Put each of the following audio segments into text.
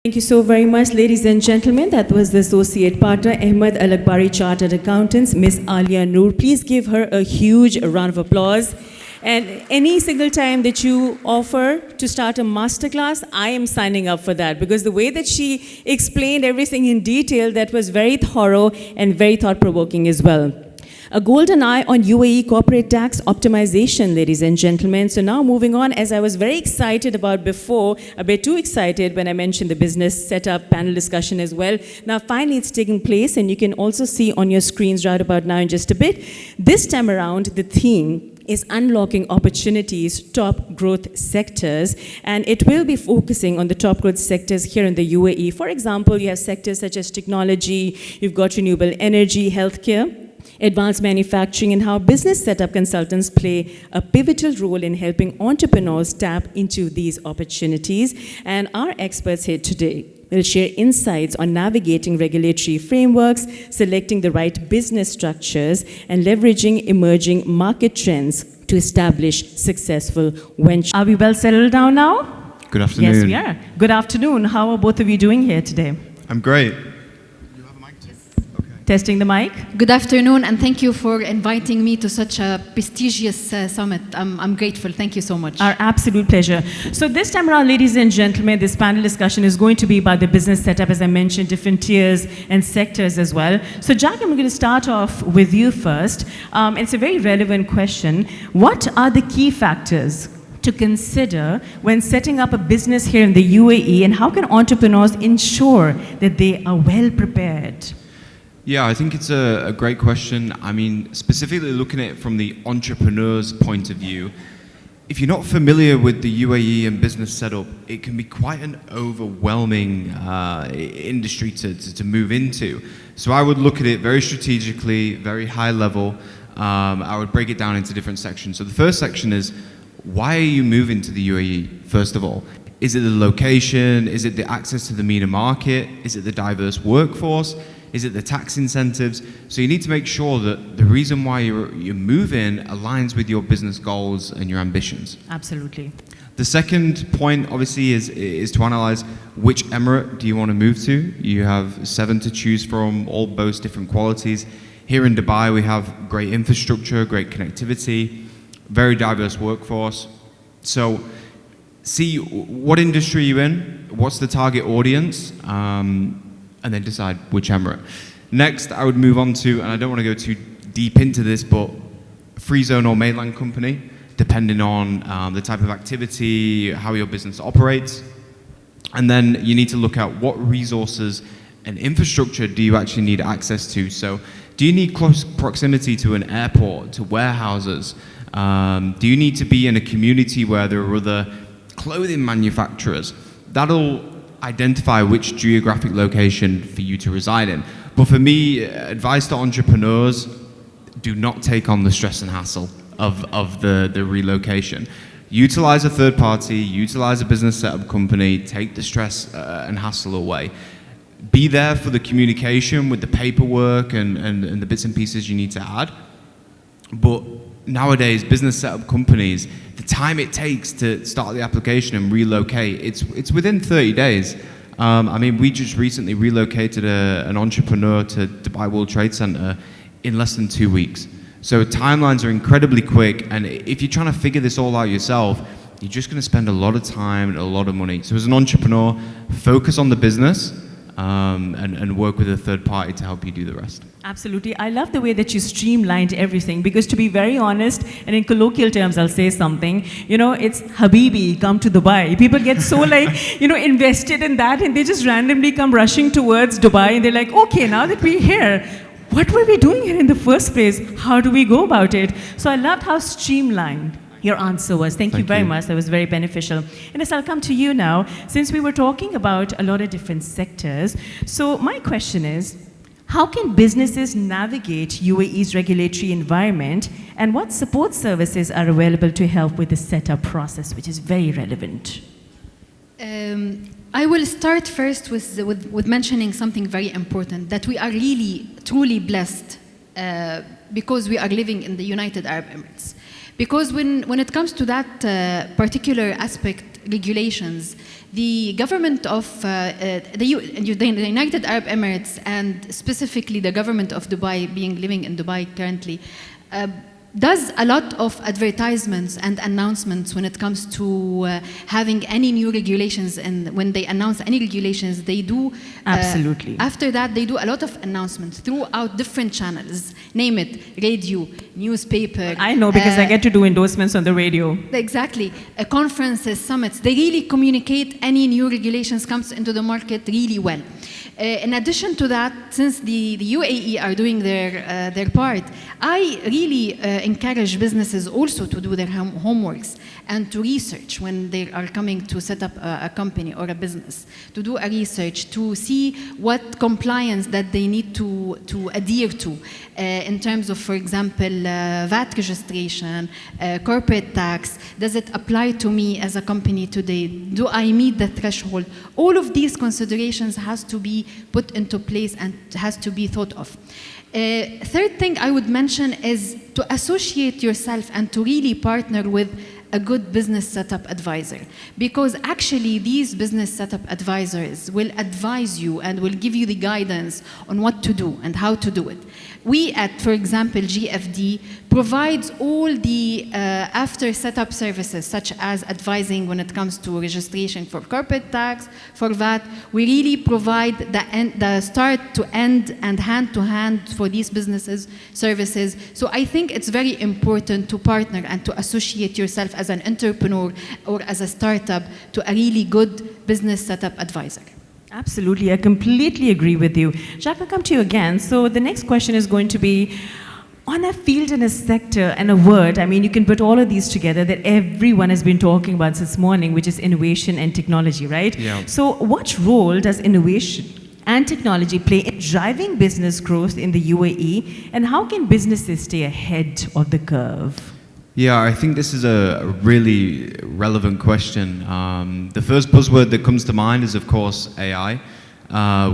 Thank you so very much, ladies and gentlemen. That was the Associate Partner, Ahmed Al Akbari Chartered Accountants, Miss Alia Noor. Please give her a huge round of applause. And any single time that you offer to start a masterclass, I am signing up for that, because the way that she explained everything in detail, that was very thorough and very thought-provoking as well. A golden eye on UAE corporate tax optimization, ladies and gentlemen. So now moving on, as I was very excited about before, a bit too excited when I mentioned the business setup panel discussion as well. Now finally it's taking place, and you can also see on your screens right about now in just a bit. This time around, the theme is unlocking opportunities, top growth sectors, and it will be focusing on the top growth sectors here in the UAE. For example, you have sectors such as technology, you've got renewable energy, healthcare, advanced manufacturing, and how business setup consultants play a pivotal role in helping entrepreneurs tap into these opportunities. And our experts here today will share insights on navigating regulatory frameworks, selecting the right business structures, and leveraging emerging market trends to establish successful ventures. Are we well settled down now? Good afternoon. Yes, we are. Good afternoon. How are both of you doing here today? I'm great. Testing the mic. Good afternoon, and thank you for inviting me to such a prestigious summit. I'm grateful. Thank you so much. Our absolute pleasure. So this time around, ladies and gentlemen, this panel discussion is going to be about the business setup, as I mentioned, different tiers and sectors as well. So Jack, I'm going to start off with you first. It's a very relevant question. What are the key factors to consider when setting up a business here in the UAE, and how can entrepreneurs ensure that they are well prepared? Yeah, I think it's a great question. I mean, specifically looking at it from the entrepreneur's point of view, if you're not familiar with the UAE and business setup, it can be quite an overwhelming industry to move into. So I would look at it very strategically, very high level. I would break it down into different sections. So the first section is, why are you moving to the UAE, first of all? Is it the location? Is it the access to the MENA market? Is it the diverse workforce? Is it the tax incentives? So you need to make sure that the reason why you're moving aligns with your business goals and your ambitions. Absolutely. The second point, obviously, is to analyze which emirate do you want to move to. You have 7 to choose from, all boast different qualities. Here in Dubai, we have great infrastructure, great connectivity, very diverse workforce. So see what industry you're in, what's the target audience, and then decide which emirate. Next, I would move on to, and I don't want to go too deep into this, but free zone or mainland company, depending on the type of activity, how your business operates. And then you need to look at what resources and infrastructure do you actually need access to. So do you need close proximity to an airport, to warehouses? Do you need to be in a community where there are other clothing manufacturers? That'll identify which geographic location for you to reside in. But for me, advice to entrepreneurs, do not take on the stress and hassle of the relocation. Utilize a third party, utilize a business setup company, take the stress and hassle away. Be there for the communication with the paperwork and the bits and pieces you need to add. But nowadays, business setup companies, the time it takes to start the application and relocate, it's within 30 days. I mean, we just recently relocated an entrepreneur to Dubai World Trade Center in less than 2 weeks. So timelines are incredibly quick, and if you're trying to figure this all out yourself, you're just going to spend a lot of time and a lot of money. So as an entrepreneur, focus on the business, and work with a third party to help you do the rest. Absolutely. I love the way that you streamlined everything, because to be very honest, and in colloquial terms, I'll say something, it's Habibi, come to Dubai. People get so invested in that, and they just randomly come rushing towards Dubai, and they're like, okay, now that we're here, what were we doing here in the first place? How do we go about it? So I loved how streamlined your answer was. Thank you very much. That was very beneficial. And as I'll come to you now, since we were talking about a lot of different sectors, so my question is, how can businesses navigate UAE's regulatory environment, and what support services are available to help with the setup process, which is very relevant? I will start first with mentioning something very important, that we are really, truly blessed because we are living in the United Arab Emirates. Because when it comes to that particular aspect, regulations, The government of the United Arab Emirates, and specifically the government of Dubai, living in Dubai currently, does a lot of advertisements and announcements when it comes to having any new regulations. And when they announce any regulations, they do Absolutely. After that, they do a lot of announcements throughout different channels. Name it: radio, newspaper. I know, because I get to do endorsements on the radio. Exactly. Conferences, summits. They really communicate any new regulations comes into the market really well. In addition to that, since the UAE are doing their part, I really encourage businesses also to do their homeworks and to research when they are coming to set up a company or a business, to do a research, to see what compliance that they need to adhere to in terms of, for example, VAT registration, corporate tax. Does it apply to me as a company today? Do I meet the threshold? All of these considerations has to be put into place and has to be thought of. Third thing I would mention is to associate yourself and to really partner with a good business setup advisor, because actually these business setup advisors will advise you and will give you the guidance on what to do and how to do it. We at, for example, GFD provides all the after setup services, such as advising when it comes to registration for corporate tax, for VAT. We really provide the start to end and hand to hand for these businesses services. So I think it's very important to partner and to associate yourself as an entrepreneur or as a startup to a really good business setup advisor. Absolutely, I completely agree with you. Jacques, I'll come to you again. So the next question is going to be, on a field and a sector and a word, I mean, you can put all of these together that everyone has been talking about this morning, which is innovation and technology, right? Yeah. So what role does innovation and technology play in driving business growth in the UAE, and how can businesses stay ahead of the curve? Yeah, I think this is a really relevant question. The first buzzword that comes to mind is, of course, AI.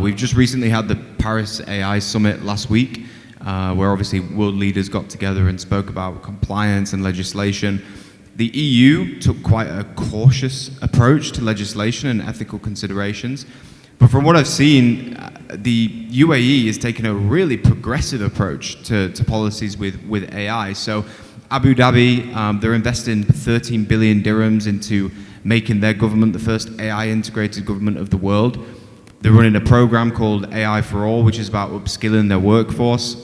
We've just recently had the Paris AI Summit last week, where obviously world leaders got together and spoke about compliance and legislation. The EU took quite a cautious approach to legislation and ethical considerations. But from what I've seen, the UAE is taking a really progressive approach to policies with AI. So Abu Dhabi, they're investing 13 billion dirhams into making their government the first AI integrated government of the world. They're running a program called AI for All, which is about upskilling their workforce.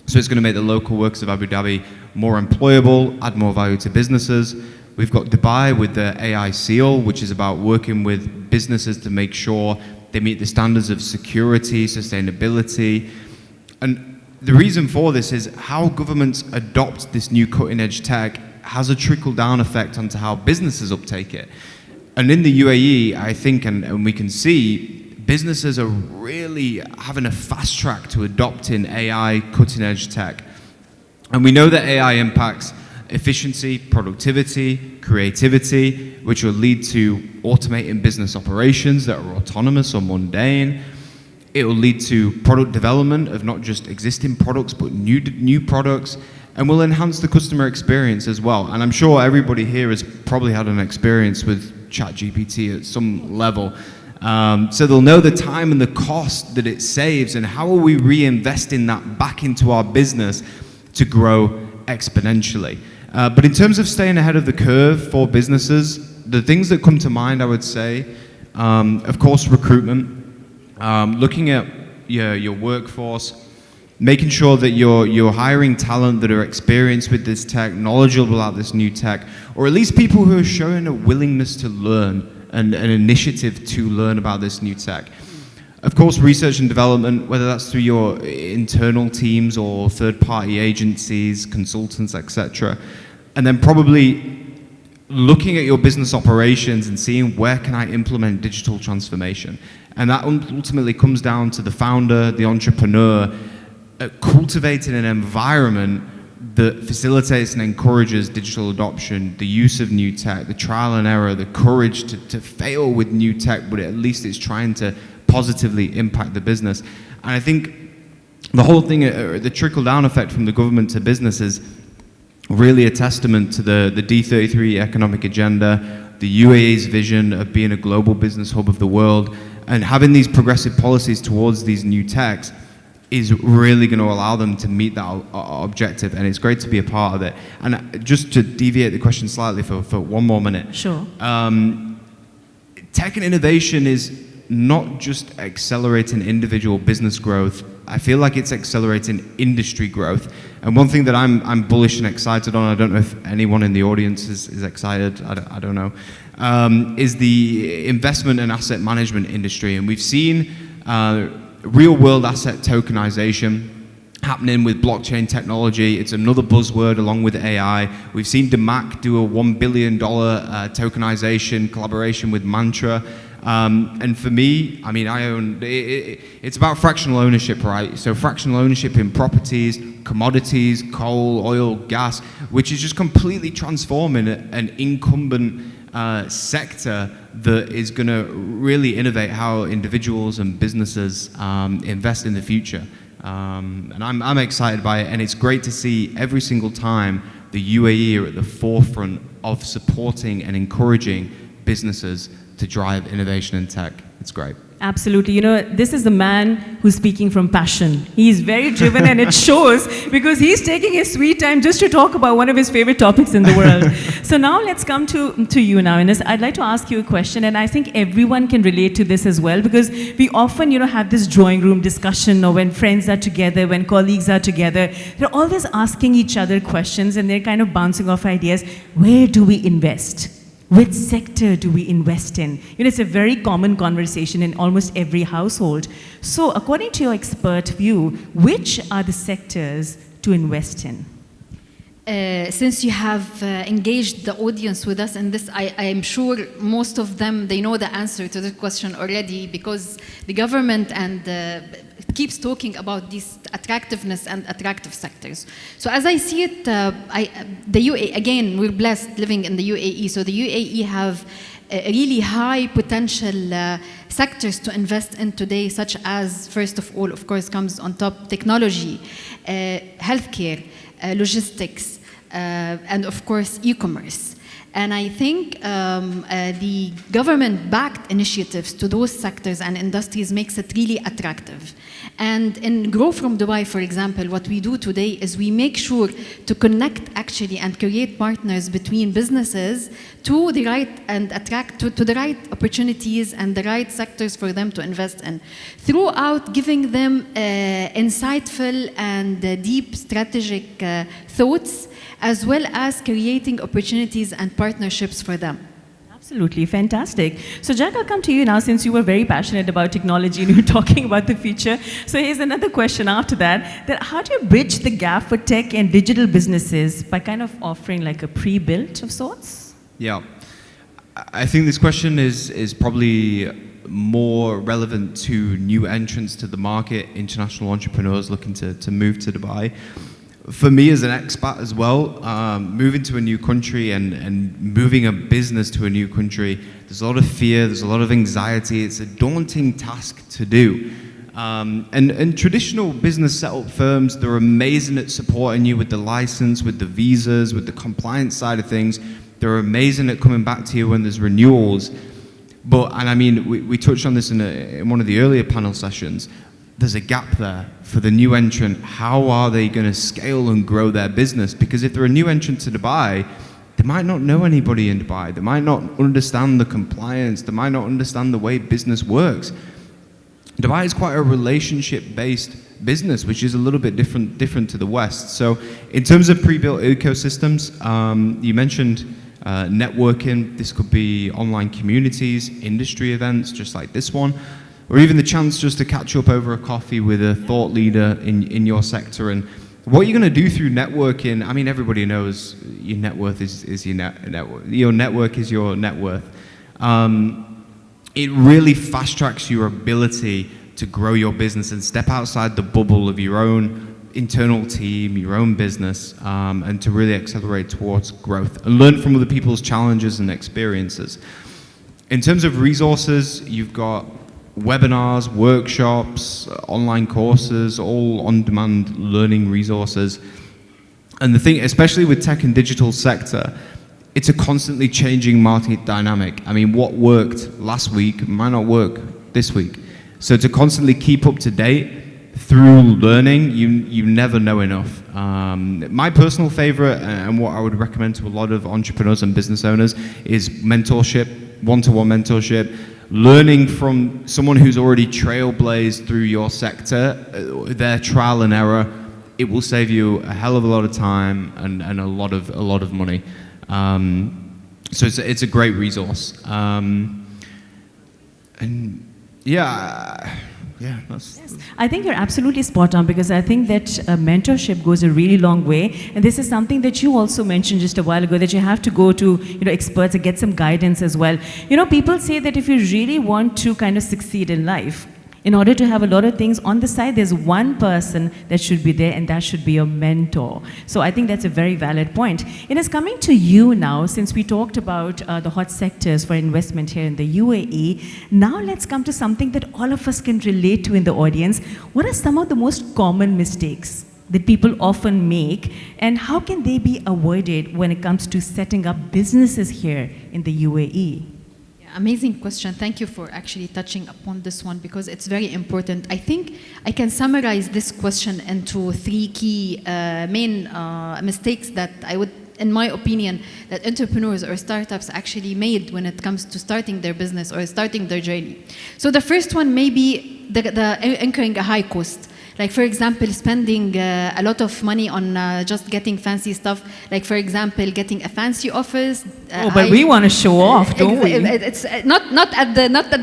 So it's going to make the local workers of Abu Dhabi more employable, add more value to businesses. We've got Dubai with the AI Seal, which is about working with businesses to make sure they meet the standards of security, sustainability. And the reason for this is how governments adopt this new cutting-edge tech has a trickle-down effect onto how businesses uptake it. And in the UAE, I think, and we can see, businesses are really having a fast track to adopting AI cutting-edge tech. And we know that AI impacts efficiency, productivity, creativity, which will lead to automating business operations that are autonomous or mundane. It will lead to product development of not just existing products, but new products, and will enhance the customer experience as well. And I'm sure everybody here has probably had an experience with ChatGPT at some level. So they'll know the time and the cost that it saves, and how are we reinvesting that back into our business to grow exponentially. But in terms of staying ahead of the curve for businesses, the things that come to mind, I would say, of course, recruitment. Looking at your workforce, making sure that you're hiring talent that are experienced with this tech, knowledgeable about this new tech, or at least people who are showing a willingness to learn and an initiative to learn about this new tech. Of course, research and development, whether that's through your internal teams or third-party agencies, consultants, etc. And then probably looking at your business operations and seeing where can I implement digital transformation. And that ultimately comes down to the founder, the entrepreneur, cultivating an environment that facilitates and encourages digital adoption, the use of new tech, the trial and error, the courage to fail with new tech, but at least it's trying to positively impact the business. And I think the whole thing, the trickle-down effect from the government to business is really a testament to the D33 economic agenda, the UAE's vision of being a global business hub of the world, and having these progressive policies towards these new techs is really going to allow them to meet that objective, and it's great to be a part of it. And just to deviate the question slightly for one more minute. Sure. Tech and innovation is not just accelerating individual business growth. I feel like it's accelerating industry growth. And one thing that I'm bullish and excited on, I don't know if anyone in the audience is excited, I don't know, is the investment and asset management industry. And we've seen real world asset tokenization happening with blockchain technology. It's another buzzword along with AI. We've seen DMAC do a $1 billion tokenization collaboration with Mantra. And for me, I mean, I own, it's about fractional ownership, right? So fractional ownership in properties, commodities, coal, oil, gas, which is just completely transforming an incumbent sector that is going to really innovate how individuals and businesses invest in the future. And I'm excited by it, and it's great to see every single time the UAE are at the forefront of supporting and encouraging businesses to drive innovation in tech. It's great. Absolutely. You know, this is the man who's speaking from passion. He's very driven, and it shows because he's taking his sweet time just to talk about one of his favorite topics in the world. So now let's come to you now, Ines. I'd like to ask you a question, and I think everyone can relate to this as well, because we often, you know, have this drawing room discussion, or when friends are together, when colleagues are together, they're always asking each other questions, and they're kind of bouncing off ideas. Where do we invest? Which sector do we invest in? You know, it's a very common conversation in almost every household. So according to your expert view, which are the sectors to invest in? Since you have engaged the audience with us in this, I am sure most of them, they know the answer to the question already, because the government keeps talking about this attractiveness and attractive sectors. So as I see it, the UAE, again, we're blessed living in the UAE, so the UAE have really high potential sectors to invest in today, such as, first of all, of course, comes on top technology, healthcare, logistics, and of course, e-commerce. And I think the government-backed initiatives to those sectors and industries makes it really attractive. And in Grow from Dubai, for example, what we do today is we make sure to connect actually and create partners between businesses to the right and attract to the right opportunities and the right sectors for them to invest in, throughout giving them insightful and deep strategic thoughts, as well as creating opportunities and partnerships for them. Absolutely, fantastic. So Jack, I'll come to you now, since you were very passionate about technology and you were talking about the future. So here's another question after that how do you bridge the gap for tech and digital businesses by kind of offering like a pre-built of sorts? Yeah, I think this question is probably more relevant to new entrants to the market, international entrepreneurs looking to move to Dubai. For me as an expat as well, moving to a new country and moving a business to a new country, there's a lot of fear, there's a lot of anxiety. It's a daunting task to do. And traditional business setup firms, they're amazing at supporting you with the license, with the visas, with the compliance side of things. They're amazing at coming back to you when there's renewals. But, and I mean, we touched on this in one of the earlier panel sessions, there's a gap there for the new entrant. How are they going to scale and grow their business? Because if they're a new entrant to Dubai, they might not know anybody in Dubai. They might not understand the compliance. They might not understand the way business works. Dubai is quite a relationship-based business, which is a little bit different to the West. So in terms of pre-built ecosystems, you mentioned networking. This could be online communities, industry events, just like this one, or even the chance just to catch up over a coffee with a thought leader in your sector. And what you're going to do through networking, I mean, everybody knows your net worth is your network. Your network is your net worth. It really fast tracks your ability to grow your business and step outside the bubble of your own internal team, your own business, and to really accelerate towards growth and learn from other people's challenges and experiences. In terms of resources, you've got webinars, workshops, online courses, all on-demand learning resources. And the thing, especially with tech and digital sector, it's a constantly changing market dynamic. I mean, what worked last week might not work this week. So to constantly keep up to date through learning, you never know enough. My personal favorite, and what I would recommend to a lot of entrepreneurs and business owners, is mentorship, one-to-one mentorship. Learning from someone who's already trailblazed through your sector, their trial and error, it will save you a hell of a lot of time and a lot of money. So it's a great resource. And yeah, that's. Yes, I think you're absolutely spot on, because I think that mentorship goes a really long way, and this is something that you also mentioned just a while ago, that you have to go to experts and get some guidance as well. People say that if you really want to kind of succeed in life, in order to have a lot of things on the side, there's one person that should be there, and that should be your mentor. So I think that's a very valid point. It is coming to you now, since we talked about the hot sectors for investment here in the UAE. Now let's come to something that all of us can relate to in the audience. What are some of the most common mistakes that people often make, and how can they be avoided when it comes to setting up businesses here in the UAE? Amazing question. Thank you for actually touching upon this one, because it's very important. I think I can summarize this question into three key main mistakes that I would, in my opinion, that entrepreneurs or startups actually made when it comes to starting their business or starting their journey. So the first one may be the incurring a high cost. Like, for example, spending a lot of money on just getting fancy stuff. Like, for example, getting a fancy office. But we want to show off, don't we? It's not at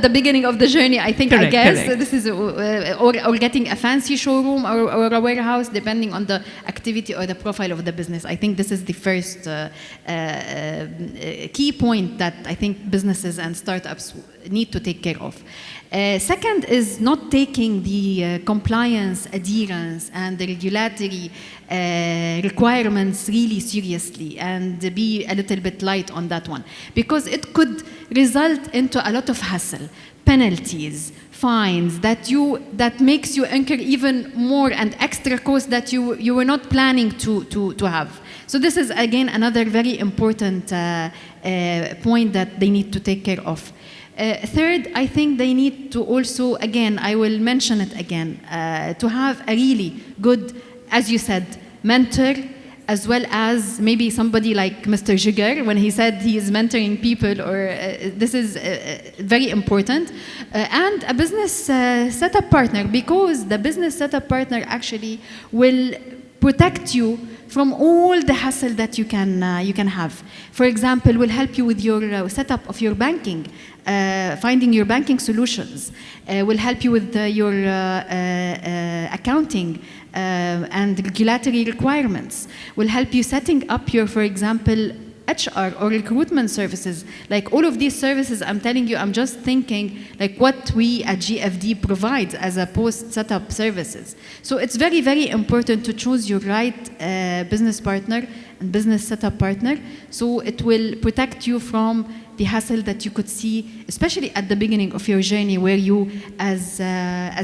the beginning of the journey. I think. Correct, I guess correct. this is or getting a fancy showroom or a warehouse, depending on the activity or the profile of the business. I think this is the first key point that I think businesses and startups need to take care of. Second is not taking the compliance, adherence, and the regulatory requirements really seriously, and be a little bit light on that one, because it could result into a lot of hassle, penalties, fines that makes you incur even more and extra costs that you were not planning to have. So this is again another very important point that they need to take care of. Third, I think they need to also, again, I will mention it again, to have a really good, as you said, mentor, as well as maybe somebody like Mr. Jigar, when he said he is mentoring people, or this is very important, and a business setup partner, because the business setup partner actually will protect you from all the hassle that you can have. For example, will help you with your setup of your banking, finding your banking solutions, will help you with your accounting and regulatory requirements, will help you setting up your, for example, HR or recruitment services. Like all of these services, I'm telling you, I'm just thinking like what we at GFD provides as a post-setup services. So it's very, very important to choose your right business partner and business setup partner, so it will protect you from the hassle that you could see, especially at the beginning of your journey, where you, as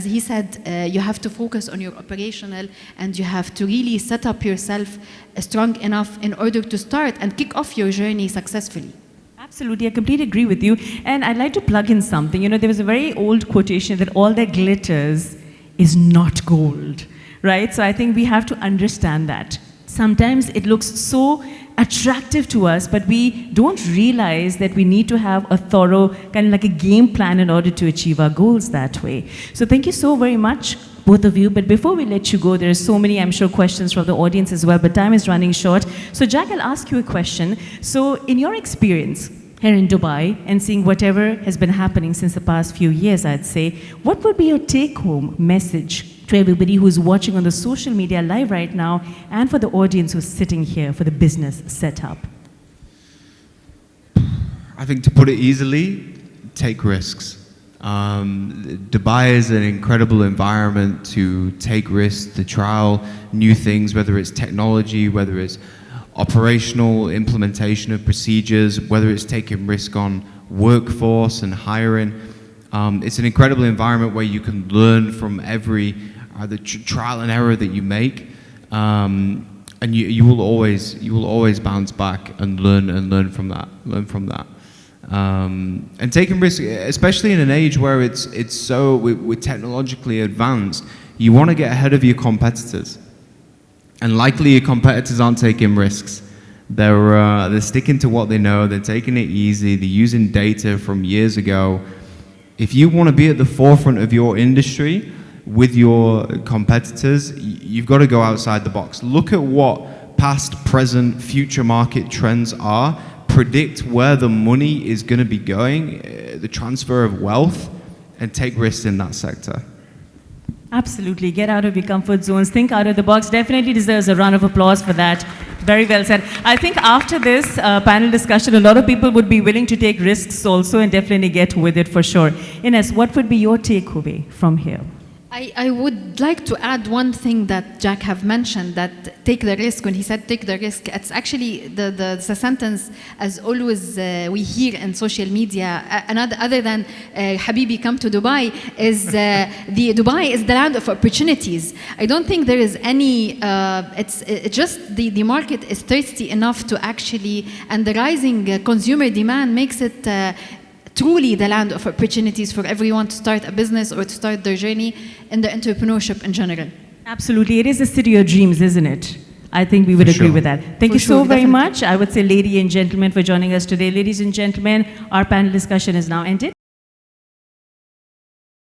he said, you have to focus on your operational, and you have to really set up yourself strong enough in order to start and kick off your journey successfully. Absolutely, I completely agree with you. And I'd like to plug in something. There was a very old quotation that all that glitters is not gold, right? So I think we have to understand that. Sometimes it looks so attractive to us, but we don't realize that we need to have a thorough, kind of like a game plan in order to achieve our goals that way. So thank you so very much, both of you. But before we let you go, there are so many, I'm sure, questions from the audience as well, but time is running short. So Jack, I'll ask you a question. So in your experience here in Dubai, and seeing whatever has been happening since the past few years, I'd say, what would be your take-home message to everybody who's watching on the social media live right now, and for the audience who's sitting here for the business setup? I think, to put it easily, take risks. Dubai is an incredible environment to take risks, to trial new things, whether it's technology, whether it's operational implementation of procedures, whether it's taking risk on workforce and hiring. It's an incredible environment where you can learn from every either trial and error that you make. and you will always bounce back and learn from that. And taking risks, especially in an age where it's so we're technologically advanced, you want to get ahead of your competitors, and likely your competitors aren't taking risks. They're sticking to what they know. They're taking it easy. They're using data from years ago. If you want to be at the forefront of your industry with your competitors, you've got to go outside the box. Look at what past, present, future market trends are. Predict where the money is going to be going, the transfer of wealth, and take risks in that sector. Absolutely. Get out of your comfort zones. Think out of the box. Definitely deserves a round of applause for that. Very well said. I think after this panel discussion, a lot of people would be willing to take risks also and definitely get with it for sure. Ines, what would be your takeaway from here? I would like to add one thing that Jack have mentioned, that take the risk. When he said take the risk, it's actually the sentence, as always we hear in social media, another other than Habibi come to Dubai, is Dubai is the land of opportunities. I don't think there is any, it's just the market is thirsty enough to actually, and the rising consumer demand makes it truly the land of opportunities for everyone to start a business or to start their journey in the entrepreneurship in general. Absolutely. It is a city of dreams, isn't it? I think we would agree with that. Thank you so very much. I would say, ladies and gentlemen, for joining us today. Ladies and gentlemen, our panel discussion is now ended.